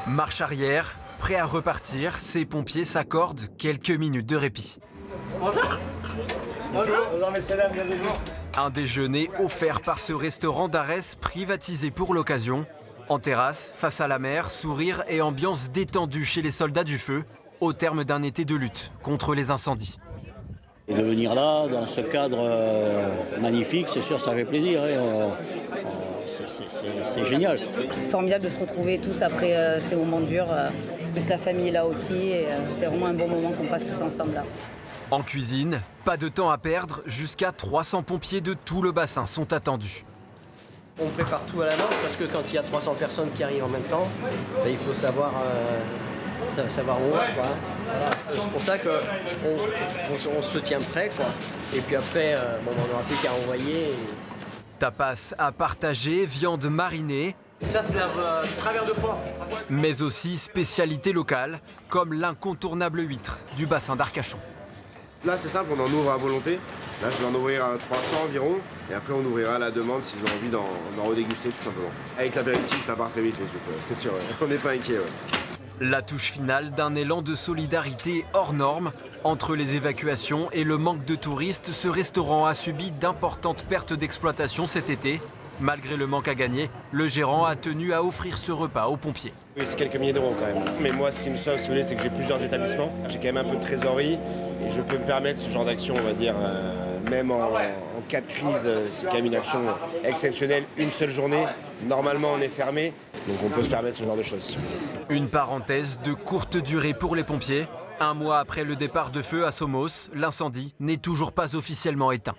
Marche arrière, prêt à repartir, ces pompiers s'accordent quelques minutes de répit. Bonjour. Bonjour messieurs, dames, bienvenue. Un déjeuner offert par ce restaurant d'Arès privatisé pour l'occasion. En terrasse, face à la mer, sourire et ambiance détendue chez les soldats du feu, au terme d'un été de lutte contre les incendies. Et de venir là, dans ce cadre magnifique, c'est sûr, ça fait plaisir. C'est génial. C'est formidable de se retrouver tous après ces moments durs. Plus la famille est là aussi. Et c'est vraiment un bon moment qu'on passe tous ensemble là. En cuisine, pas de temps à perdre. Jusqu'à 300 pompiers de tout le bassin sont attendus. On prépare tout à l'avance parce que quand il y a 300 personnes qui arrivent en même temps, il faut savoir où on va. Voilà. C'est pour ça qu'on se tient prêt, quoi. Et puis après, on n'aura plus qu'à envoyer. Tapas à partager, viande marinée. Ça c'est du travers de porc. Mais aussi spécialité locale, comme l'incontournable huître du bassin d'Arcachon. Là c'est simple, on en ouvre à volonté. Là je vais en ouvrir à 300 environ. Et après on ouvrira à la demande s'ils ont envie d'en redéguster tout simplement. Avec l'apéritif ça part très vite les soupes, c'est sûr, on n'est pas inquiet. La touche finale d'un élan de solidarité hors norme. Entre les évacuations et le manque de touristes, ce restaurant a subi d'importantes pertes d'exploitation cet été. Malgré le manque à gagner, le gérant a tenu à offrir ce repas aux pompiers. Oui, c'est quelques milliers d'euros quand même. Mais moi, ce qui me sauve, si vous voulez, c'est que j'ai plusieurs établissements. J'ai quand même un peu de trésorerie et je peux me permettre ce genre d'action, on va dire, même en cas de crise. C'est quand même une action exceptionnelle. Une seule journée, normalement, on est fermé. Donc on peut se permettre ce genre de choses. Une parenthèse de courte durée pour les pompiers. Un mois après le départ de feu à Somos, l'incendie n'est toujours pas officiellement éteint.